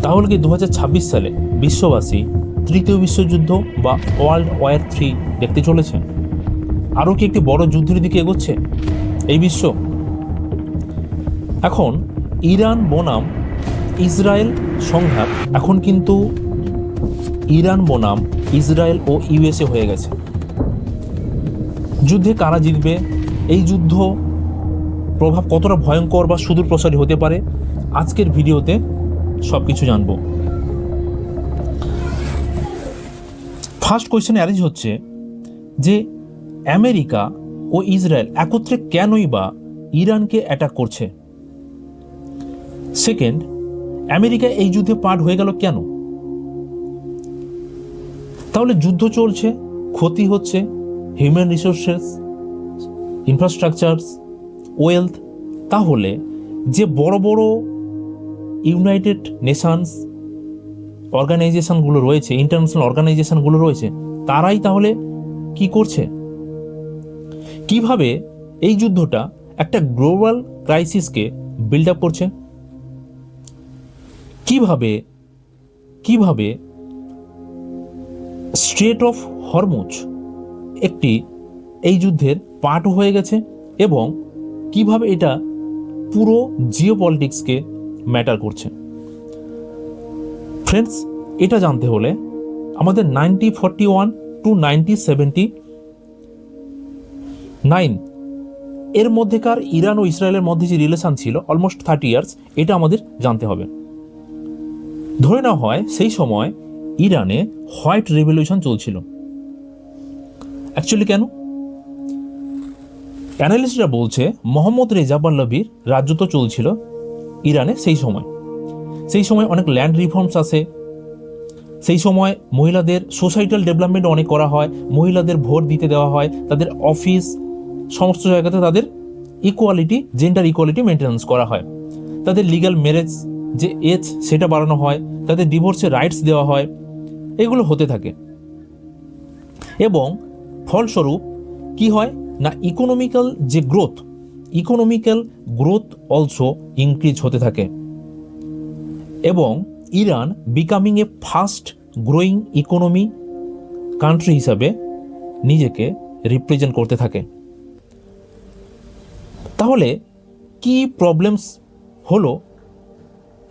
তাহলে কি 2026 সালে বিশ্ববাসী তৃতীয় বিশ্বযুদ্ধ বা ওয়ার্ল্ড ওয়ার 3 দেখতে চলেছে? আরও কি একটি বড় যুদ্ধের দিকে এগোচ্ছে এই বিশ্ব? এখন ইরান বনাম ইসরায়েল সংঘাত এখন কিন্তু ইরান বনাম ইসরায়েল ও ইউএসএ হয়ে গেছে। যুদ্ধে কারা জিতবে, এই যুদ্ধ প্রভাব কতটা ভয়ঙ্কর বা সুদূর প্রসারী হতে পারে, আজকের ভিডিওতে সব কিছু জানব। ফার্স্ট কোয়েশ্চেন অ্যারেঞ্জ হচ্ছে যে আমেরিকা ও ইসরায়েল একত্রে কেনই বা ইরানকে অ্যাটাক করছে। সেকেন্ড, আমেরিকা এই যুদ্ধে পার্ট হয়ে গেল কেন? তাহলে যুদ্ধ চলছে, ক্ষতি হচ্ছে হিউম্যান রিসোর্সেস, ইনফ্রাস্ট্রাকচারস, ওয়েলথ, তাহলে যে বড় বড় ইউনাইটেড নেশনস অর্গানাইজেশনগুলো রয়েছে, ইন্টারন্যাশনাল অর্গানাইজেশনগুলো রয়েছে, তারাই তাহলে কি করছে? কিভাবে এই যুদ্ধটা একটা গ্লোবাল ক্রাইসিসকে বিল্ড আপ করছে? কিভাবে স্ট্রেট অফ হরমুজ একটি এই যুদ্ধের পার্ট হয়ে গেছে এবং কিভাবে এটা পুরো জিওপলিটিক্সকে ম্যাটার করছে? ফ্রেন্ডস, এটা জানতে হলে আমাদের 1941 টু 1979 এর মধ্যেকার ইরান ও ইসরায়েলের মধ্যে যে রিলেশন ছিল অলমোস্ট 30 ইয়ার্স, এটা আমাদের জানতে হবে। ধরে নেওয়া হয় সেই সময় ইরানে হোয়াইট রেভলিউশন চলছিল। অ্যাকচুয়ালি কেন? অ্যানালিস্টরা বলছে মোহাম্মদ রেজা পাহলভির রাজত্ব চলছিল ইরানে সেই সময় অনেক ল্যান্ড রিফর্মস আসে, সেই সময় মহিলাদের সোসাইটাল ডেভেলপমেন্ট অনেক করা হয়, মহিলাদের ভোট দিতে দেওয়া হয়, তাদের অফিস সমস্ত জায়গাতে তাদের ইকুয়ালিটি, জেন্ডার ইকুয়ালিটি মেনটেন্যান্স করা হয়, তাদের লিগ্যাল ম্যারেজ যে এজ সেটা বাড়ানো হয়, তাদের ডিভোর্সের রাইটস দেওয়া হয়, এগুলো হতে থাকে। এবং ফলস্বরূপ কি হয় না, ইকোনমিক্যাল গ্রোথ অলসো ইনক্রিজ হতে থাকে এবং ইরান বিকামিং এ ফাস্ট গ্রোয়িং ইকোনমি কান্ট্রি হিসাবে নিজেকে রিপ্রেজেন্ট করতে থাকে। তাহলে কি প্রবলেমস হলো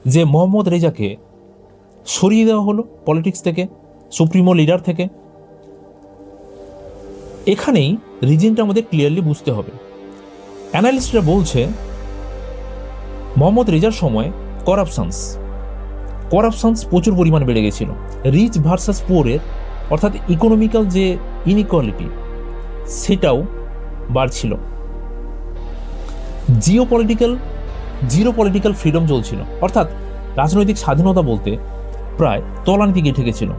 যে মোহাম্মদ রেজাকে সরিয়ে দেওয়া হলো পলিটিক্স থেকে, সুপ্রিমো লিডার থেকে? এখানেই রিজনটা আমাদের ক্লিয়ারলি বুঝতে হবে। অ্যানালিস্টরা বলছে মোহাম্মদ রেজার সময় করাপশনস প্রচুর পরিমাণে বেড়ে গেছিল। রিচ ভার্সাস পুয়ারের অর্থাৎ ইকোনমিক্যাল যে ইনইকুয়ালিটি সেটাও বাড়ছিল। জিরো পলিটিক্যাল ফ্রিডম চলছিল, অর্থাৎ রাজনৈতিক স্বাধীনতা বলতে প্রায় তলানিতে গিয়ে ঠেকেছিল।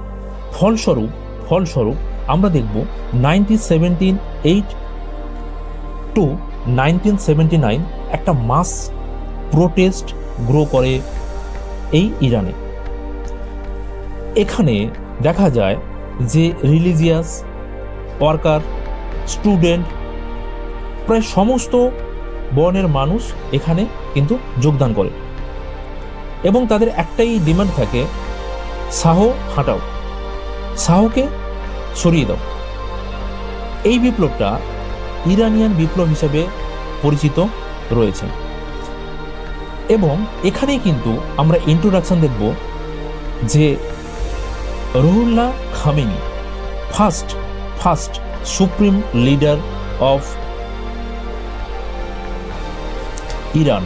ফলস্বরূপ আমরা দেখব 1978 টু 1979 একটা মাস প্রোটেস্ট গ্রো করে এই ইরানে। এখানে দেখা যায় যে রিলিজিয়াস, ওয়ার্কার, স্টুডেন্ট, প্রায় সমস্ত বর্ণের মানুষ এখানে কিন্তু যোগদান করে এবং তাদের একটাই ডিমান্ড থাকে, শাহ হাঁটাও, শাহকে সরিয়ে দাও। এই বিপ্লবটা ইরানিয়ান বিপ্লব হিসেবে পরিচিত রয়েছে এবং এখানেই কিন্তু আমরা ইন্ট্রোডাকশন দেখব যে Ruhullah Khamenei first supreme leader of Iran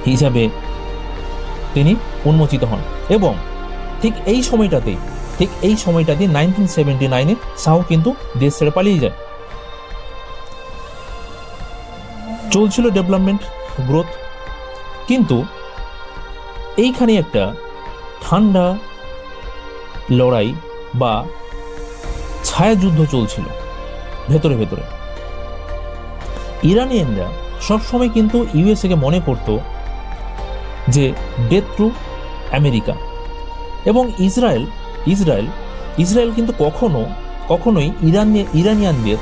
হিসাবে তিনি উন্মোচিত হন এবং ঠিক এই সময়টাতে 1979 শাহ কিন্তু দেশ ছেড়ে পালিয়ে যায়। চলছিল ডেভেলপমেন্ট, গ্রোথ, কিন্তু এইখানে একটা ঠান্ডা লড়াই বা ছায়াযুদ্ধ চলছিল ভেতরে। ইরানিয়ানরা সবসময় কিন্তু ইউএসএকে মনে করত যে ডেথ টু আমেরিকা, এবং ইসরায়েল কিন্তু কখনোই ইরানিয়ানদের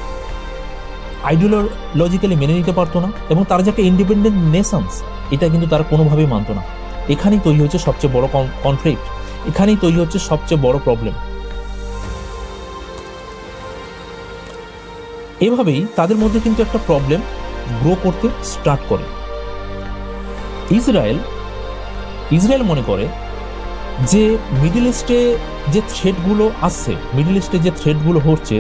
আইডিওলজিক্যালি মেনে নিতে পারতো না এবং তারা যে একটা ইন্ডিপেন্ডেন্ট নেশনস এটা কিন্তু তারা কোনোভাবেই মানত না। এখানেই তৈরি হচ্ছে সবচেয়ে বড় কনফ্লিক্ট, এখানেই তৈরি হচ্ছে সবচেয়ে বড় প্রবলেম। এভাবেই তাদের মধ্যে কিন্তু একটা প্রবলেম গ্রো করতে স্টার্ট করে। ইসরায়েল মনে করে যে মিডল ইস্টে যে থ্রেটগুলো আসছে, মিডল ইস্টে যে থ্রেটগুলো হচ্ছে,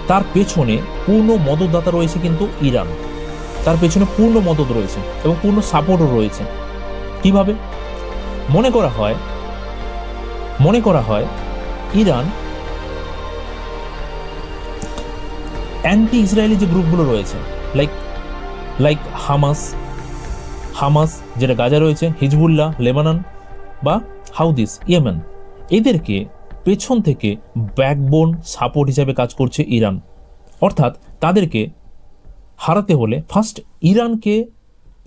তার পেছনে পূর্ণ মদতদাতা রয়েছে কিন্তু ইরান। তার পেছনে পূর্ণ মদত রয়েছে এবং পূর্ণ সাপোর্টও রয়েছে। কিভাবে? মনে করা হয় ইরান অ্যান্টি ইসরায়েলি যে গ্রুপগুলো রয়েছে, লাইক হামাস যেটা গাজা রয়েছে, হিজবুল্লাহ লেবানন বা হাউদিস ইয়েমেন, এদেরকে পেছন থেকে ব্যাকবোন সাপোর্ট হিসাবে কাজ করছে ইরান। অর্থাৎ তাদেরকে হারাতে হলে ফার্স্ট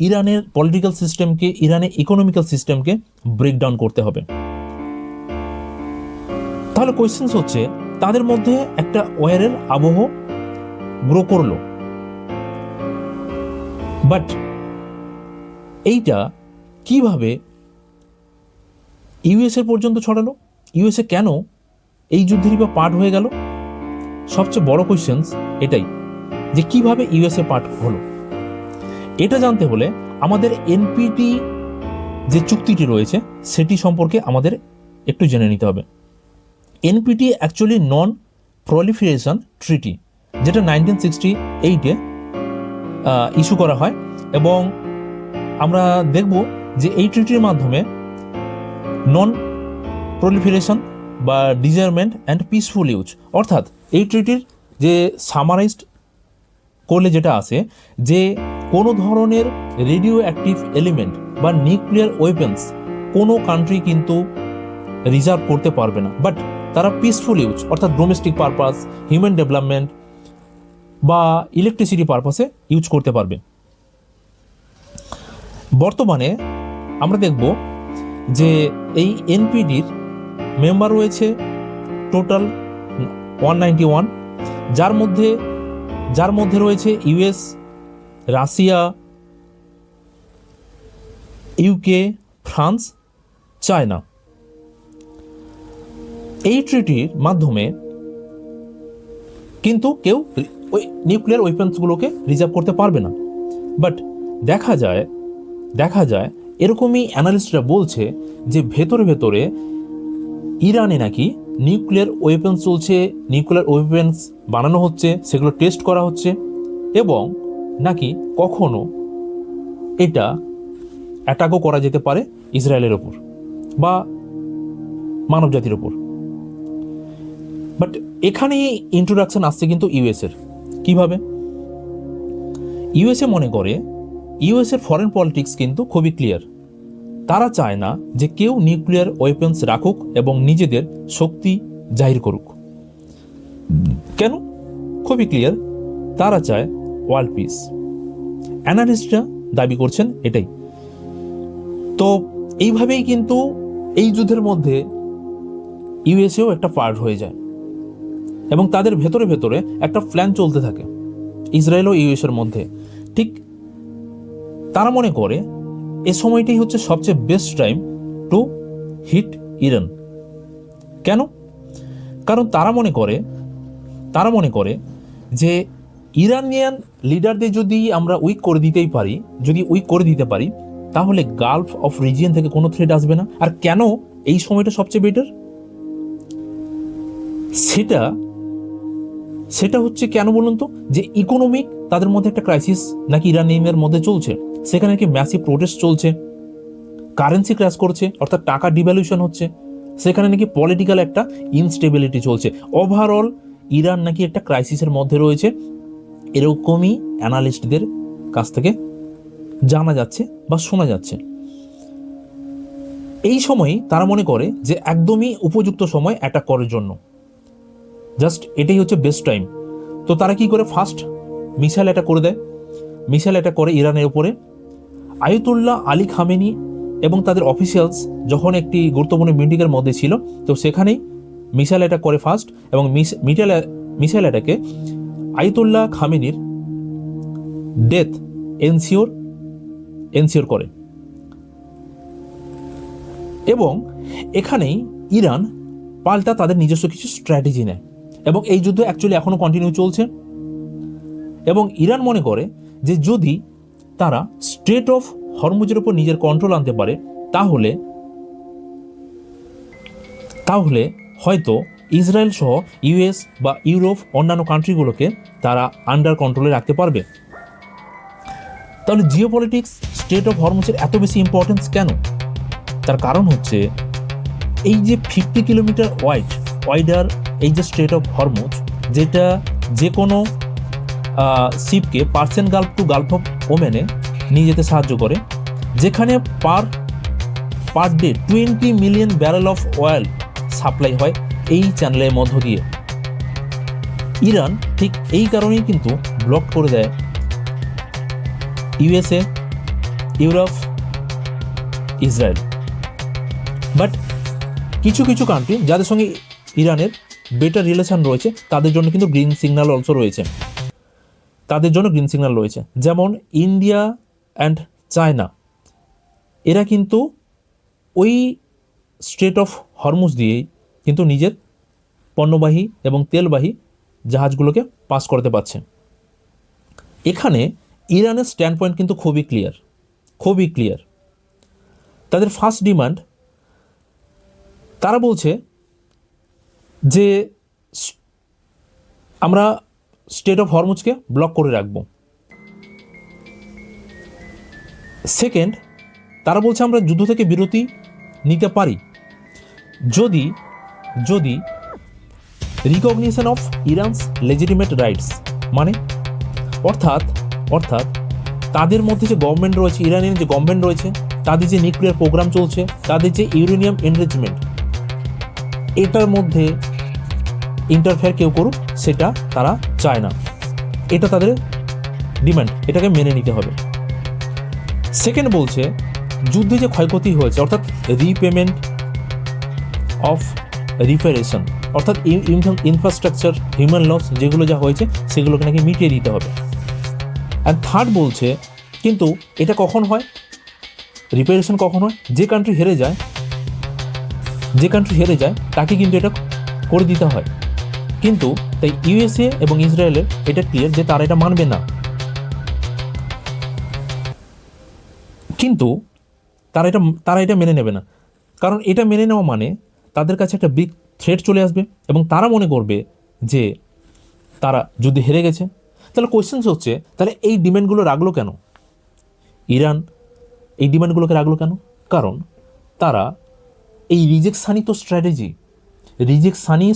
ইরানের পলিটিক্যাল সিস্টেমকে, ইরানের ইকোনমিক্যাল সিস্টেমকে ব্রেকডাউন করতে হবে। তাহলে কোয়েশ্চেন্স হচ্ছে, তাদের মধ্যে একটা ওয়ারের আবহ গ্রো করলো, বাট এইটা কিভাবে ইউএসএ পর্যন্ত ছড়ালো? ইউএসএ কেন এই যুদ্ধেরই বা পার্ট হয়ে গেল? সবচেয়ে বড় কোয়েশ্চেন্স এটাই, যে কিভাবে ইউএসএ পার্ট হলো। এটা জানতে হলে আমাদের এনপিটি যে চুক্তিটি রয়েছে সেটি সম্পর্কে আমাদের একটু জেনে নিতে হবে। এনপিটি অ্যাকচুয়ালি নন প্রলিফারেশন ট্রিটি, যেটা 1968-এ ইস্যু করা হয়, এবং আমরা দেখব যে এই ট্রিটির মাধ্যমে নন প্রলিফারেশন বা ডিজারমেন্ট অ্যান্ড পিসফুল ইউজ, অর্থাৎ এই ট্রিটির যে সামারাইজড করলে যেটা আছে, যে কোনো ধরনের রেডিও অ্যাক্টিভ এলিমেন্ট বা নিউক্লিয়ার ওয়েপন্স কোনো কান্ট্রি কিন্তু রিজার্ভ করতে পারবে না, বাট তারা পিসফুল ইউজ অর্থাৎ ডোমেস্টিক পারপাস, হিউম্যান ডেভেলপমেন্ট বা ইলেকট্রিসিটি পারপাসে ইউজ করতে পারবে। বর্তমানে আমরা দেখব যে এই এনপিডির মেম্বার রয়েছে টোটাল 191, যার মধ্যে রয়েছে US, Russia, UK, France, China. এই ট্রিটির মাধ্যমে কিন্তু কেউ ওই নিউক্লিয়ার ওয়েপন্সগুলোকে রিজার্ভ করতে পারবে না, বাট দেখা যায় এরকমই অ্যানালিস্টরা বলছে যে ভেতরে ইরানে নাকি নিউক্লিয়ার ওয়েপন্স চলছে, নিউক্লিয়ার ওয়েপন্স বানানো হচ্ছে, সেগুলো টেস্ট করা হচ্ছে, এবং নাকি কখনো এটা অ্যাটাকও করা যেতে পারে ইসরায়েলের ওপর বা মানবজাতির ওপর। বাট এখানেই ইন্ট্রোডাকশন আসছে কিন্তু ইউএসের। কিভাবে? ইউএসএ মনে করে ইউএসের ফরেন পলিটিক্স কিন্তু খুবই ক্লিয়ার। তারা চায় না যে কেউ নিউক্লিয়ার ওয়েপন্স রাখুক এবং নিজেদের শক্তি জাহির করুক। কেন? খুবই ক্লিয়ার, তারা চায় ওয়ার্ল্ড পিস। অ্যানালিস্টরা দাবি করছেন এটাই। তো এইভাবেই কিন্তু এই যুদ্ধের মধ্যে ইউএসএও একটা পার্ট হয়ে যায় এবং তাদের ভেতরে একটা প্ল্যান চলতে থাকে ইসরায়েল ও ইউএসের মধ্যে। ঠিক তারা মনে করে এ সময়টাই হচ্ছে সবচেয়ে best time to hit Iran. কেন? কারণ তারা মনে করে যে ইরানিয়ান লিডারদের যদি আমরা উইক করে দিতে পারি তাহলে গালফ অফ রিজিয়ন থেকে কোনো থ্রেট আসবে না। আর কেন এই সময়টা সবচেয়ে বেটার? সেটা হচ্ছে কেন বলুন তো, যে ইকোনমিক তাদের মধ্যে একটা ক্রাইসিস নাকি ইরানিয়ানদের মধ্যে চলছে, সেখানে নাকি ম্যাসিভ প্রোটেস্ট চলছে, কারেন্সি ক্র্যাশ করছে অর্থাৎ টাকা ডিভ্যালুয়েশন হচ্ছে, সেখানে নাকি পলিটিক্যাল একটা ইনস্টেবিলিটি চলছে। ওভারঅল ইরান নাকি একটা ক্রাইসিসের মধ্যে রয়েছে, এরকমই অ্যানালিস্টদের কাছ থেকে জানা যাচ্ছে বা শোনা যাচ্ছে। এই সময়ই তারা মনে করে যে একদমই উপযুক্ত সময় অ্যাটাক করার জন্য, জাস্ট এটাই হচ্ছে বেস্ট টাইম। তো তারা কি করে? ফার্স্ট মিসাইল অ্যাটাক করে দেয়। মিসাইল অ্যাটাক করে ইরানের উপরে। আয়াতুল্লাহ আলী খামেনি এবং তাদের অফিসিয়ালস যখন একটি গুরুত্বপূর্ণ মিটিংয়ের মধ্যে ছিল, তো সেখানেই মিসাইল অ্যাটাক করে ফার্স্ট, এবং মিসাইল অ্যাটাকে আয়াতুল্লাহ খামেনির ডেথ এনশিওর করে। এবং এখানেই ইরান পাল্টা তাদের নিজস্ব কিছু স্ট্র্যাটেজি নেয়, এবং এই যুদ্ধ অ্যাকচুয়ালি এখনও কন্টিনিউ চলছে। এবং ইরান মনে করে যে যদি তারা স্ট্রেট অফ হরমুজের উপর নিজের কন্ট্রোল আনতে পারে, তাহলে তাহলে হয়তো ইসরায়েল সহ ইউএস বা ইউরোপ অন্যান্য কান্ট্রিগুলোকে তারা আন্ডার কন্ট্রোলে রাখতে পারবে। তাহলে জিওপলিটিক্স স্ট্রেট অফ হরমুজের এত বেশি ইম্পর্টেন্স কেন? তার কারণ হচ্ছে এই যে 50 কিলোমিটার ওয়াইডার এই যে স্ট্রেট অফ হরমুজ, যেটা যে কোনো শিপকে Persian Gulf to Gulf of ওমেনে নিয়ে যেতে সাহায্য করে, যেখানে per day 20 million barrel of oil supply হয় এই চ্যানেলের মধ্য দিয়ে। ইরান ঠিক এই কারণেই কিন্তু ব্লক করে দেয় ইউএসএ, ইউরোপ, ইসরায়েল। বাট কিছু কিছু কান্ট্রি যাদের সঙ্গে ইরানের বেটার রিলেশন রয়েছে, তাদের জন্য কিন্তু গ্রিন সিগন্যাল অলসো রয়েছে, যেমন ইন্ডিয়া অ্যান্ড চায়না। এরা কিন্তু ওই স্ট্রেট অফ হরমুজ দিয়েই কিন্তু নিজের পণ্যবাহী এবং তেলবাহী জাহাজগুলোকে পাস করতে পারছে। এখানে ইরানের স্ট্যান্ড পয়েন্ট কিন্তু খুবই ক্লিয়ার। তাদের ফার্স্ট ডিমান্ড, তারা বলছে যে আমরা স্ট্রেট অফ হরমুজকে ব্লক করে রাখব। সেকেন্ড, তারা বলছে আমরা যুদ্ধ থেকে বিরতি নিতে পারি যদি রিকগনিশন অফ ইরানস লেজিটিমেট রাইটস, মানে অর্থাৎ তাদের মধ্যে যে গভর্নমেন্ট রয়েছে, ইরানের যে গভর্নমেন্ট রয়েছে, তাদের যে নিউক্লিয়ার প্রোগ্রাম চলছে, তাদের যে ইউরেনিয়াম এনরিচমেন্ট, এটার মধ্যে ইন্টারফেয়ার কেউ করুক সেটা তারা চায় না। এটা তাদের ডিমান্ড, এটাকে মেনে নিতে হবে। সেকেন্ড বলছে যুদ্ধে যে ক্ষয়ক্ষতি হয়েছে, অর্থাৎ রিপেমেন্ট অফ রিপেয়ারেশন, অর্থাৎ ইনফ্রাস্ট্রাকচার, হিউম্যান লস যেগুলো যা হয়েছে সেগুলোকে নাকি মিটিয়ে দিতে হবে। আর থার্ড বলছে কিন্তু এটা কখন হয়, রিপেয়ারেশন কখন হয়, যে কান্ট্রি হেরে যায় তাকে কিন্তু এটা করে দিতে হয়। কিন্তু তাই ইউএসএ এবং ইসরায়েলের এটা ক্লিয়ার যে তারা এটা মানবে না। কিন্তু তারা এটা মেনে নেবে না, কারণ এটা মেনে নেওয়া মানে তাদের কাছে একটা বিগ থ্রেট চলে আসবে এবং তারা মনে করবে যে তারা যুদ্ধে হেরে গেছে। তাহলে কোয়েশ্চেন্স হচ্ছে, তাহলে এই ডিমান্ডগুলো রাখলো কেন ইরান? এই ডিমান্ডগুলোকে রাখলো কেন? কারণ তারা এই রিজেকশানি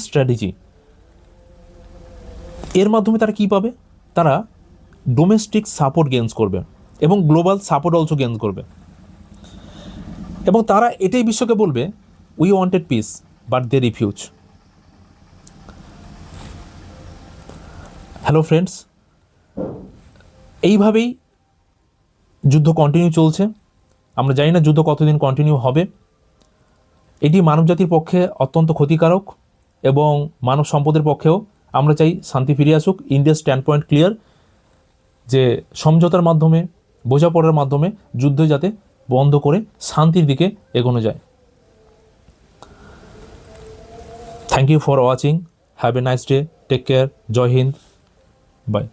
স্ট্র্যাটেজি, এর মাধ্যমে তারা কি পাবে? তারা ডোমেস্টিক সাপোর্ট গেইনস করবে এবং গ্লোবাল সাপোর্ট অলসো গেইনস করবে, এবং তারা এটাই বিশ্বকে বলবে we wanted peace but they refuse. Hello friends, এইভাবেই যুদ্ধ কন্টিনিউ চলছে। আমরা জানি না যুদ্ধ কতদিন কন্টিনিউ হবে। এটি মানবজাতির পক্ষে অত্যন্ত ক্ষতিকারক এবং মানব সম্পদের পক্ষেও। আমরা চাই শান্তি ফিরে আসুক। ইন্ডিয়ার স্ট্যান্ড পয়েন্ট ক্লিয়ার যে সমঝোতার মাধ্যমে, বোঝাপড়ার মাধ্যমে যুদ্ধ যাতে বন্ধ করে শান্তির দিকে এগোনো যায়। Thank you for watching. Have a nice day. Take care. জয় হিন্দ। বাই।